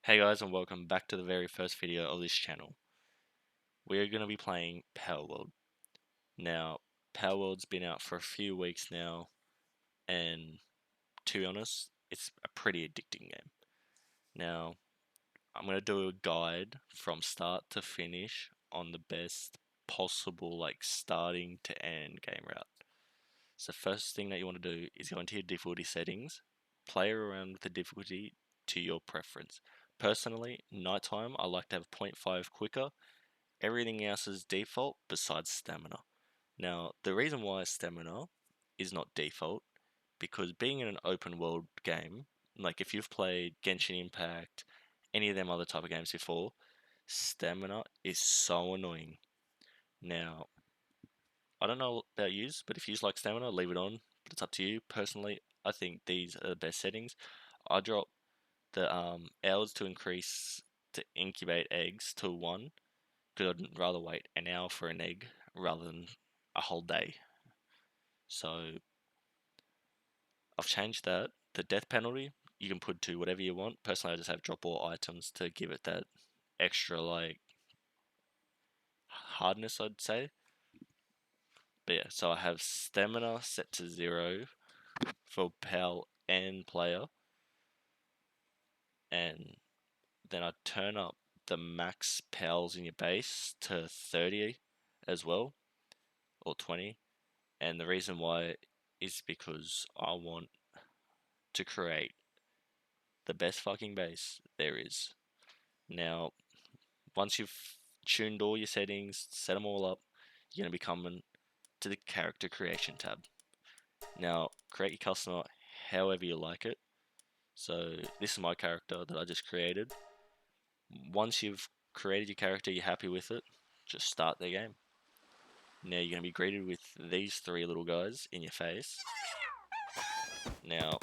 Hey guys, and welcome back to the very first video of this channel. We're going to be playing Palworld. Now, Palworld's been out for a few weeks now, and to be honest, it's a pretty addicting game. Now, I'm going to do a guide from start to finish on the best possible starting to end game route. So first thing that you want to do is go into your difficulty settings, play around with the difficulty to your preference. Personally, nighttime I like to have 0.5 quicker. Everything else is default besides stamina. Now, the reason why stamina is not default, because being in an open world game, like if you've played Genshin Impact, any of them other type of games before, stamina is so annoying. Now, I don't know about yous, but if you like stamina, leave it on, but it's up to you. Personally, I think these are the best settings. I drop the hours to increase to incubate eggs to 1, because I'd rather wait an hour for an egg rather than a whole day. So I've changed that. The death penalty you can put to whatever you want. Personally, I just have drop all items to give it that extra hardness, I'd say. But yeah, so I have stamina set to 0 for pal and player, and then I turn up the max pals in your base to 30 as well, or 20. And the reason why is because I want to create the best fucking base there is. Now, once you've tuned all your settings, set them all up, you're going to be coming to the character creation tab. Now, create your customer however you like it. So, this is my character that I just created. Once you've created your character, you're happy with it, just start the game. Now, you're going to be greeted with these 3 little guys in your face. Now,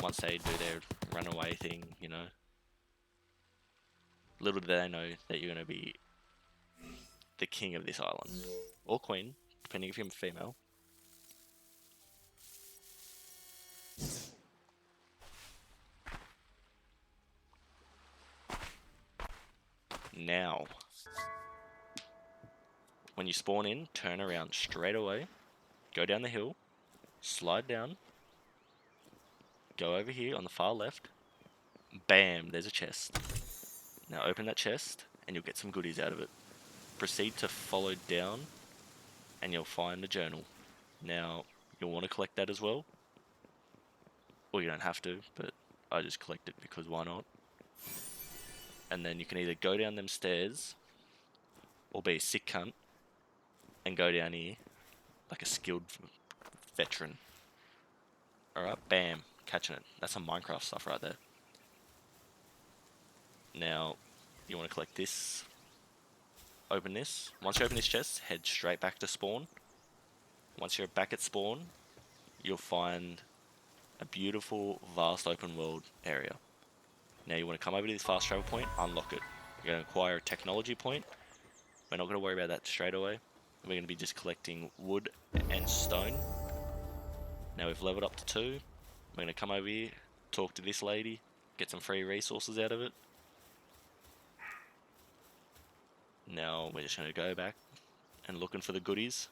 once they do their runaway thing, little do they know that you're going to be the king of this island. Or queen, depending if you're female. Now, when you spawn in, turn around straight away, go down the hill, slide down, go over here on the far left, bam, there's a chest. Now open that chest, and you'll get some goodies out of it. Proceed to follow down, and you'll find a journal. Now, you'll want to collect that as well. Or you don't have to, but I just collect it because why not? And then you can either go down them stairs, or be a sick cunt, and go down here like a skilled veteran. Alright, bam, catching it. That's some Minecraft stuff right there. Now, you want to collect this. Open this. Once you open this chest, head straight back to spawn. Once you're back at spawn, you'll find a beautiful, vast open world area. Now you want to come over to this fast travel point, unlock it. You're going to acquire a technology point. We're not going to worry about that straight away. We're going to be just collecting wood and stone. Now we've leveled up to 2. We're going to come over here, talk to this lady, get some free resources out of it. Now we're just going to go back and looking for the goodies.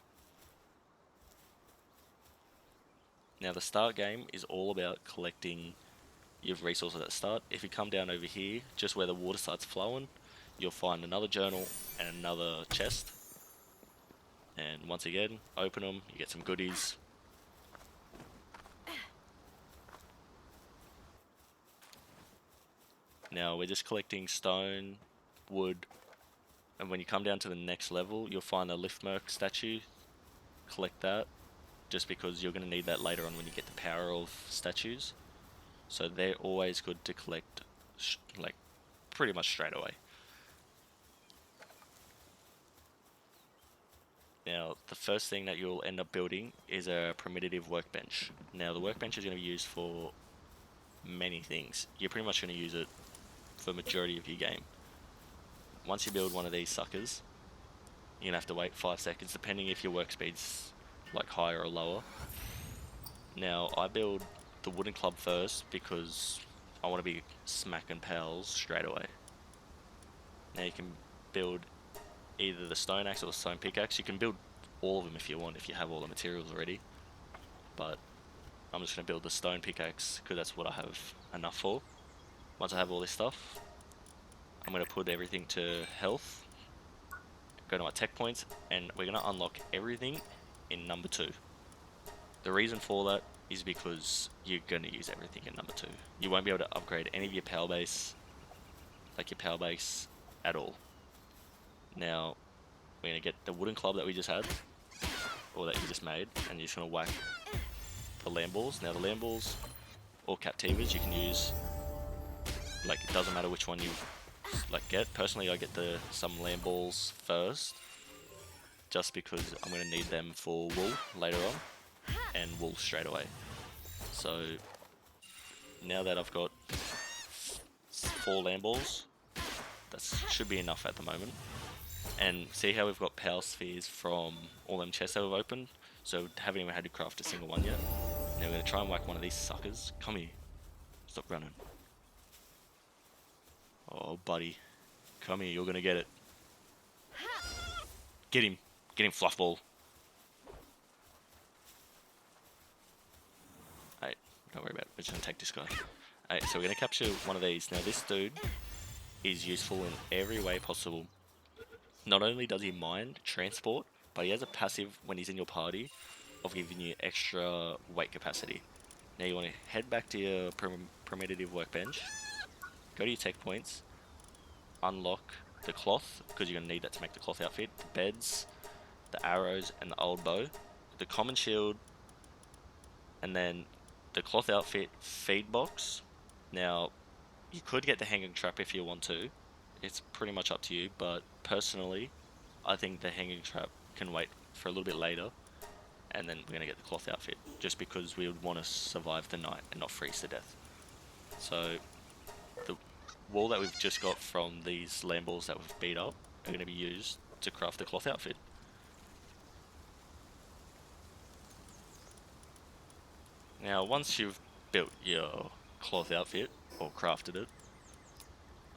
Now the start game is all about collecting your resources at the start. If you come down over here, just where the water starts flowing, you'll find another journal and another chest. And once again, open them, you get some goodies. Now we're just collecting stone, wood, and when you come down to the next level, you'll find the Liftmerk statue. Collect that, just because you're going to need that later on when you get the power of statues. So they're always good to collect, pretty much straight away. Now, the first thing that you'll end up building is a primitive workbench. Now, the workbench is going to be used for many things. You're pretty much going to use it for the majority of your game. Once you build one of these suckers, you're going to have to wait 5 seconds, depending if your work speed's higher or lower. Now, I build the wooden club first because I want to be smacking pals straight away. Now you can build either the stone axe or the stone pickaxe. You can build all of them if you want, if you have all the materials already. But I'm just going to build the stone pickaxe because that's what I have enough for. Once I have all this stuff, I'm going to put everything to health, go to my tech points, and we're going to unlock everything in number 2. The reason for that is because you're going to use everything in number 2. You won't be able to upgrade any of your power base, at all. Now, we're going to get the wooden club that we just had, or that you just made, and you're just going to whack the land balls. Now the land balls or captivas you can use, like, it doesn't matter which one you get. Personally, I get some land balls first, just because I'm going to need them for wool later on, and wool straight away. So now that I've got 4 land balls, that should be enough at the moment. And see how we've got power spheres from all them chests that we've opened? So haven't even had to craft a single one yet. Now we're going to try and whack one of these suckers. Come here. Stop running. Oh, buddy. Come here, you're going to get it. Get him. Get him, Fluffball. Alright, don't worry about it. We're just going to take this guy. Alright, so we're going to capture one of these. Now this dude is useful in every way possible. Not only does he mine, transport, but he has a passive when he's in your party of giving you extra weight capacity. Now you want to head back to your primitive workbench, go to your tech points, unlock the cloth, because you're going to need that to make the cloth outfit, the beds, the arrows, and the old bow, the common shield, and then the cloth outfit feed box. Now, you could get the hanging trap if you want to. It's pretty much up to you, but personally, I think the hanging trap can wait for a little bit later, and then we're going to get the cloth outfit, just because we would want to survive the night and not freeze to death. So, the wool that we've just got from these land balls that we've beat up are going to be used to craft the cloth outfit. Now, once you've built your cloth outfit, or crafted it,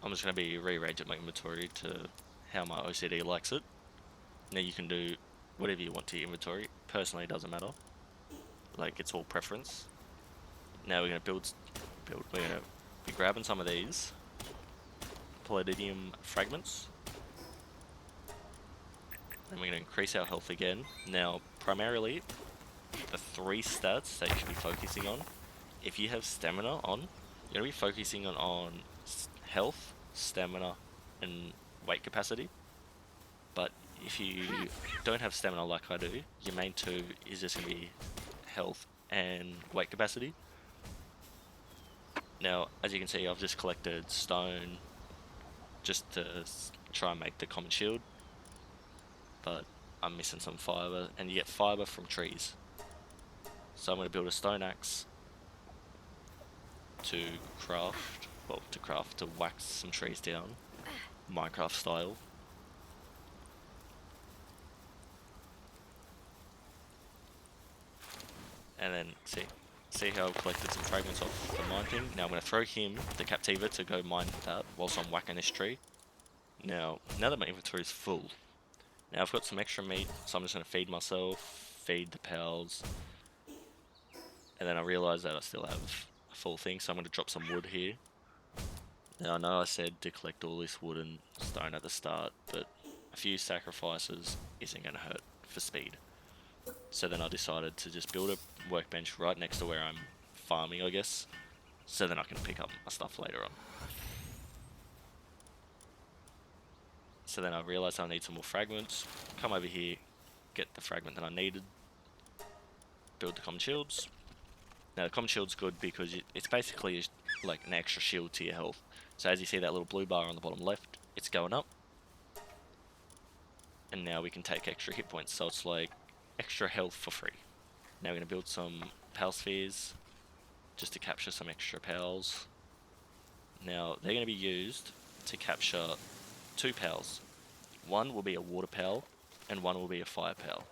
I'm just going to be rearranging my inventory to how my OCD likes it. Now you can do whatever you want to your inventory. Personally, it doesn't matter. Like, it's all preference. Now we're going to build. We're going to be grabbing some of these palladium fragments. Then we're going to increase our health again. Now, primarily, the 3 stats that you should be focusing on. If you have stamina on, you're going to be focusing on health, stamina, and weight capacity. But if you don't have stamina like I do, your main 2 is just going to be health and weight capacity. Now, as you can see, I've just collected stone just to try and make the common shield, but I'm missing some fiber, and you get fiber from trees. So I'm going to build a stone axe to whack some trees down, Minecraft style. And then see how I've collected some fragments off the mine thing. Now I'm going to throw him, the Captiva, to go mine that whilst I'm whacking this tree. Now that my inventory is full, now I've got some extra meat, so I'm just going to feed myself, feed the pals, and then I realise that I still have a full thing, so I'm going to drop some wood here. Now I know I said to collect all this wood and stone at the start, but a few sacrifices isn't going to hurt for speed. So then I decided to just build a workbench right next to where I'm farming, I guess, so then I can pick up my stuff later on. So then I realised I need some more fragments, come over here, get the fragment that I needed, build the common shields. Now the common shield's good because it's basically like an extra shield to your health. So as you see that little blue bar on the bottom left, it's going up. And now we can take extra hit points, so it's like extra health for free. Now we're going to build some pal spheres just to capture some extra pals. Now they're going to be used to capture 2 pals. One will be a water pal and one will be a fire pal.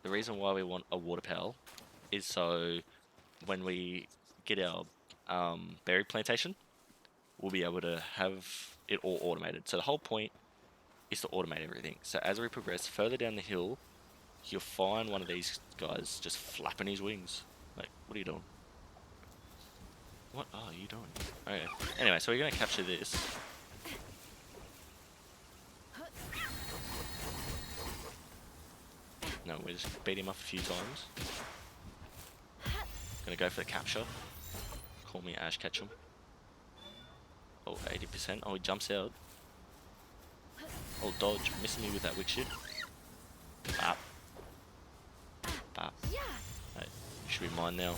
The reason why we want a water pal is so when we get our berry plantation, we'll be able to have it all automated. So the whole point is to automate everything. So as we progress further down the hill, you'll find one of these guys just flapping his wings. Like, what are you doing? What are you doing? Okay. Anyway, so we're going to capture this. No, we just beat him up a few times. Gonna go for the capture. Call me Ash Ketchum. Oh, 80%. Oh, he jumps out. Oh, dodge. Missing me with that wick shit. Bap. Bap. Hey, you should be mine now.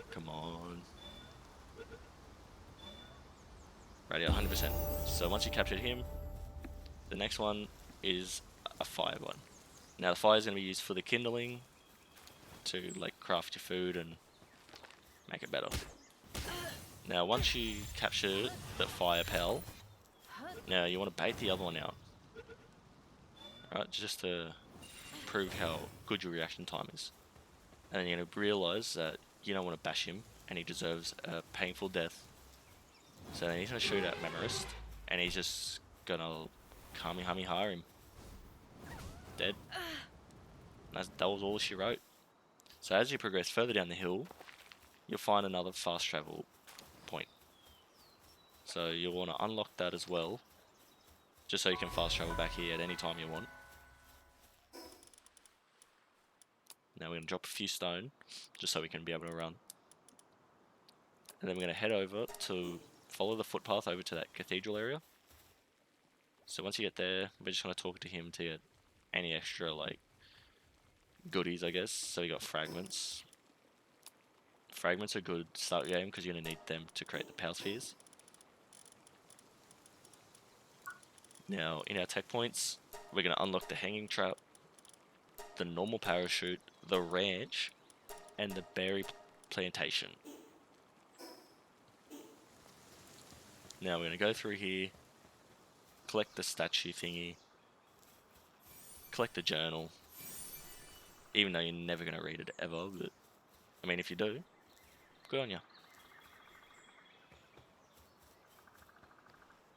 Come on. Radio, 100%. So once you captured him, the next one is a fire one. Now the fire is going to be used for the kindling to like craft your food and make it better. Now once you capture the fire pal, now you want to bait the other one out. Alright, just to prove how good your reaction time is. And then you're going to realise that you don't want to bash him and he deserves a painful death. So then he's going to shoot at Memorist and he's just going to Kamehameha him. Dead. And that was all she wrote. So as you progress further down the hill, you'll find another fast travel point. So you'll want to unlock that as well, just so you can fast travel back here at any time you want. Now we're going to drop a few stone, just so we can be able to run. And then we're going to head over to follow the footpath over to that cathedral area. So once you get there, we're just going to talk to him to get any extra, like, goodies, I guess. So we got fragments. Fragments are good to start the game because you're going to need them to create the power spheres. Now, in our tech points, we're going to unlock the hanging trap, the normal parachute, the ranch, and the berry plantation. Now we're going to go through here, collect the statue thingy, collect the journal, even though you're never going to read it ever, but I mean if you do, good on you.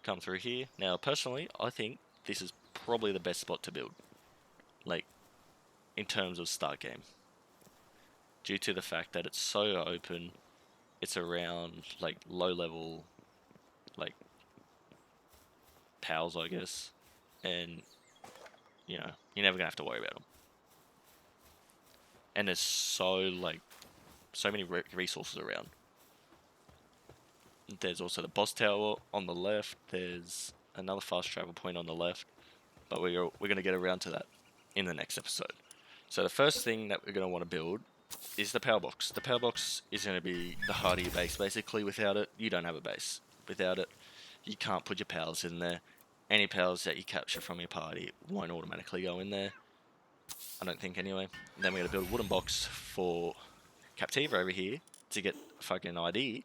Come through here. Now personally, I think this is probably the best spot to build, like in terms of start game, due to the fact that it's so open. It's around like low level like pals, I guess, and you know, you're never gonna have to worry about them. And there's so many resources around. There's also the boss tower on the left. There's another fast travel point on the left, but we're gonna get around to that in the next episode. So the first thing that we're gonna want to build is the power box. The power box is gonna be the heart of your base. Basically, without it, you don't have a base. Without it, you can't put your pals in there. Any pals that you capture from your party won't automatically go in there. I don't think anyway. Then we're going to build a wooden box for Captiva over here to get a fucking ID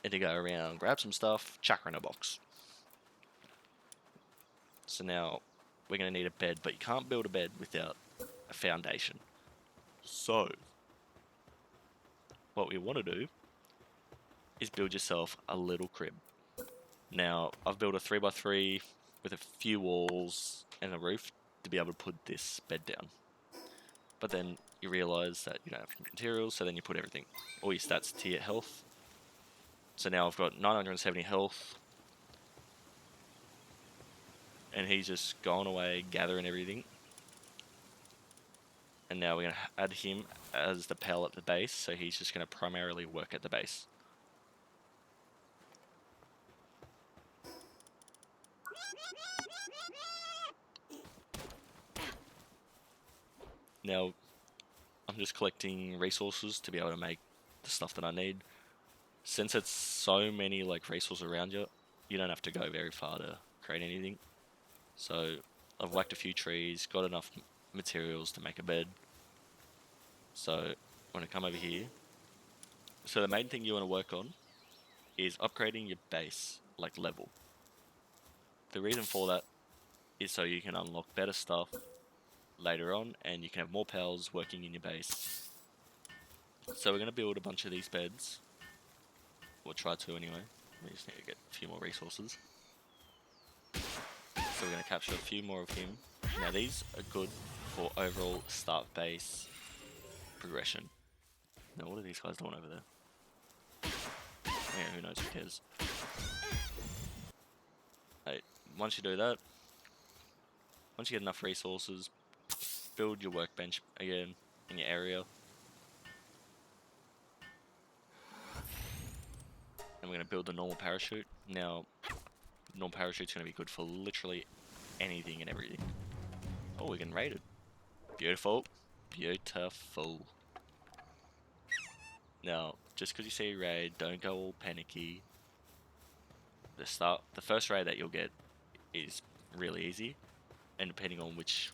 and to go around, grab some stuff, chuck her in a box. So now we're going to need a bed, but you can't build a bed without a foundation. So what we want to do is build yourself a little crib. Now I've built a 3x3 with a few walls and a roof to be able to put this bed down. But then you realise that you don't have materials, so then you put everything, all your stats to your health. So now I've got 970 health, and he's just going away, gathering everything. And now we're going to add him as the pal at the base, so he's just going to primarily work at the base. Now, I'm just collecting resources to be able to make the stuff that I need. Since it's so many like resources around you, you don't have to go very far to create anything. So I've whacked a few trees, got enough materials to make a bed. So I'm going to come over here. So the main thing you want to work on is upgrading your base, like level. The reason for that is so you can unlock better stuff later on, and you can have more pals working in your base. So we're going to build a bunch of these beds We'll try to anyway. We just need to get a few more resources. So we're going to capture a few more of him. Now these are good for overall start base progression. Now what are these guys doing over there? Yeah, who knows, who cares. Hey, once you do that, once you get enough resources, build your workbench again in your area. And we're going to build the normal parachute. Now, normal parachute's going to be good for literally anything and everything. Oh, we're getting raided. Beautiful. Beautiful. Now, just because you see a raid, don't go all panicky. The first raid that you'll get is really easy, and depending on which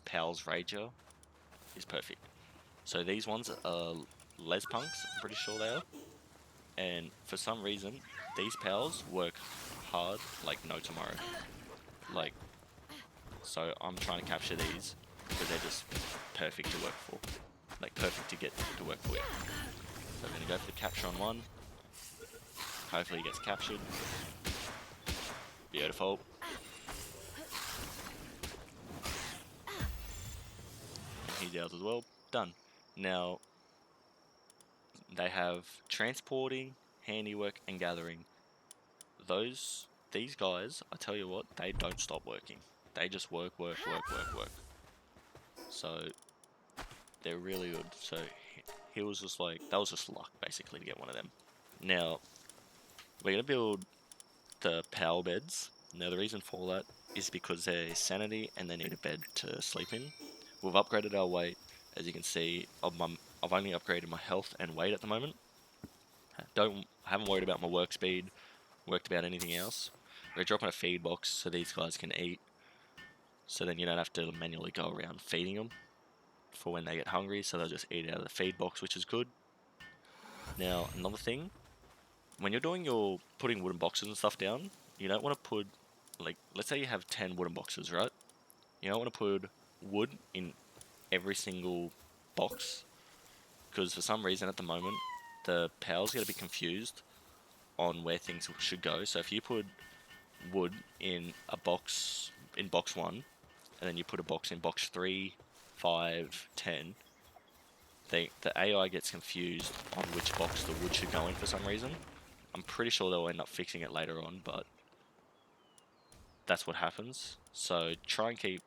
pals raid you, is perfect. So these ones are les punks, I'm pretty sure they are. And for some reason, these pals work hard like no tomorrow. Like, so I'm trying to capture these because they're just perfect to work for. Like, perfect to get to work for you. So I'm going to go for the capture on one. Hopefully he gets captured. Beautiful. And he's out as well. Done. Now, they have transporting, handiwork, and gathering. These guys, I tell you what, they don't stop working. They just work. So they're really good. So he was just like, that was just luck basically to get one of them. Now we're gonna build the power beds. Now the reason for that is because they're sanity and they need a bed to sleep in. We've upgraded our weight, as you can see. I've only upgraded my health and weight at the moment. Haven't worried about my work speed, worked about anything else. We're dropping a feed box so these guys can eat. So then you don't have to manually go around feeding them for when they get hungry. So they'll just eat out of the feed box, which is good. Now another thing, when you're putting wooden boxes and stuff down, you don't want to put, like, let's say you have 10 wooden boxes, right? You don't want to put wood in every single box, because for some reason at the moment the pals get a bit confused on where things should go. So if you put wood in box 1, and then you put a box in box 3, 5, 10, the AI gets confused on which box the wood should go in for some reason. I'm pretty sure they'll end up fixing it later on, but that's what happens. So try and keep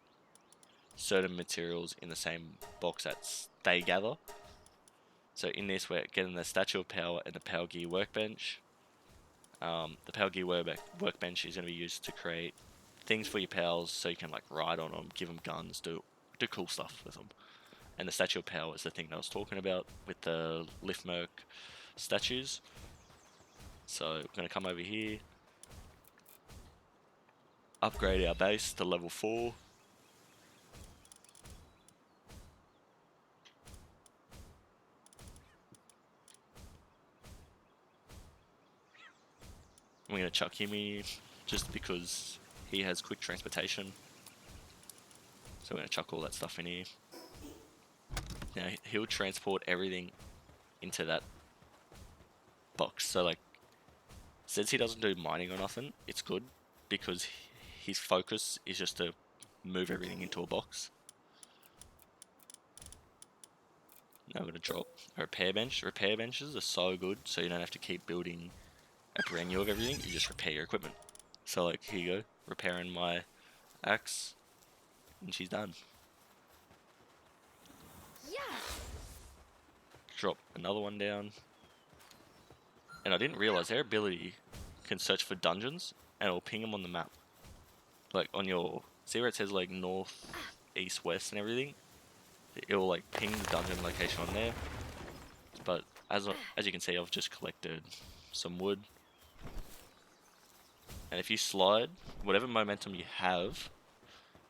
certain materials in the same box that they gather. So in this, we're getting the Statue of Power and the Power Gear Workbench. The Power Gear Workbench is going to be used to create things for your pals, so you can like ride on them, give them guns, do cool stuff with them. And the Statue of Power is the thing that I was talking about with the Liftmerk statues. So we're going to come over here, upgrade our base to level 4. We're going to chuck him here just because he has quick transportation. So we're going to chuck all that stuff in here. Now he'll transport everything into that box. So like, since he doesn't do mining or nothing, it's good because his focus is just to move everything into a box. Now we're going to drop a repair bench. Repair benches are so good, so you don't have to keep building a brand new of everything. You just repair your equipment. So like, here you go, repairing my axe, and she's done. Yeah. Drop another one down. And I didn't realize their ability can search for dungeons, and it'll ping them on the map. Like on your, see where it says like north, east, west and everything? It'll like ping the dungeon location on there. But as you can see, I've just collected some wood. And if you slide, whatever momentum you have,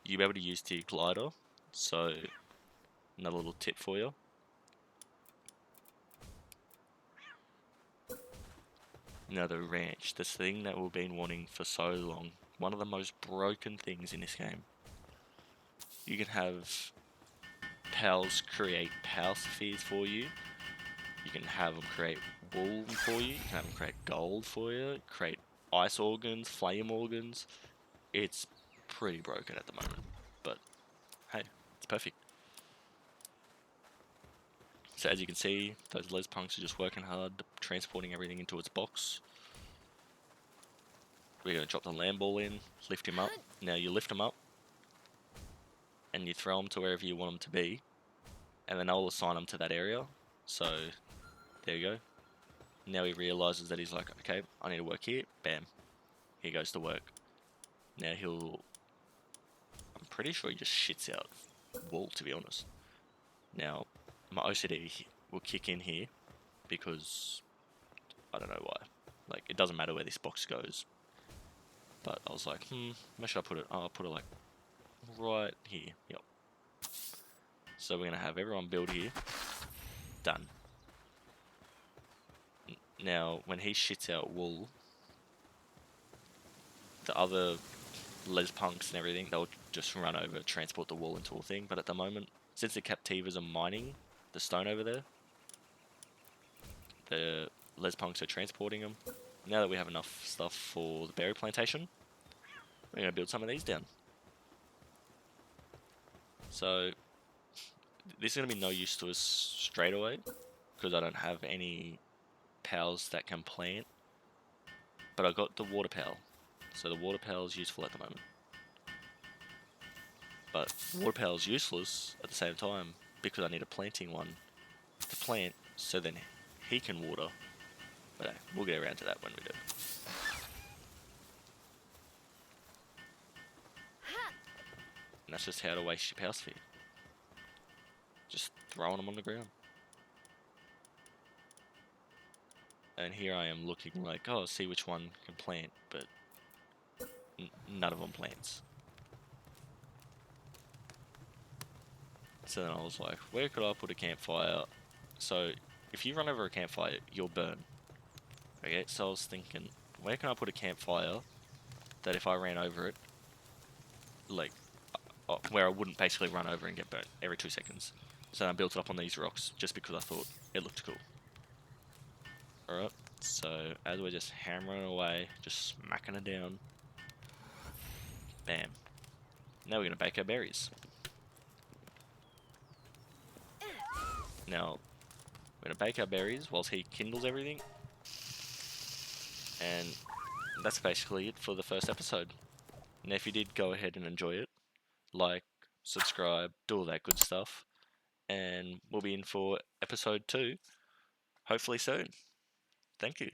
you'll be able to use the glider. So another little tip for you. Now the ranch, this thing that we've been wanting for so long. One of the most broken things in this game. You can have pals create power spheres for you. You can have them create wool for you. You can have them create gold for you, create ice organs, flame organs. It's pretty broken at the moment, but hey, it's perfect. So as you can see, those les punks are just working hard, transporting everything into its box. We're going to drop the land ball in, lift him up. Now you lift him up, and you throw them to wherever you want them to be, and then I'll assign them to that area. So there you go. Now he realizes that he's like, okay, I need to work here. Bam, he goes to work. Now I'm pretty sure he just shits out wool, to be honest. Now my OCD will kick in here because I don't know why. Like, it doesn't matter where this box goes. But I was like, where should I put it? Oh, I'll put it like right here. Yep. So we're gonna have everyone build here. Done. Now, when he shits out wool, the other les punks and everything, they'll just run over, transport the wool into a thing. But at the moment, since the Captivas are mining the stone over there, the les punks are transporting them. Now that we have enough stuff for the berry plantation, we're gonna build some of these down. So this is gonna be no use to us straight away because I don't have any pals that can plant, but I got the water pal, so the water pal is useful at the moment. But water pal is useless at the same time because I need a planting one to plant, so then he can water. But we'll get around to that when we do. And that's just how to waste your power sphere. Just throwing them on the ground. And here I am looking like, oh, see which one can plant, but none of them plants. So then I was like, where could I put a campfire? So if you run over a campfire, you'll burn. Okay, so I was thinking, where can I put a campfire that if I ran over it, like, where I wouldn't basically run over and get burnt every 2 seconds. So I built it up on these rocks just because I thought it looked cool. Alright, so as we're just hammering away, just smacking it down, bam. Now we're going to bake our berries. Now, we're going to bake our berries whilst he kindles everything. And that's basically it for the first episode. Now if you did go ahead and enjoy it, like, subscribe, do all that good stuff. And we'll be in for episode 2, hopefully soon. Thank you.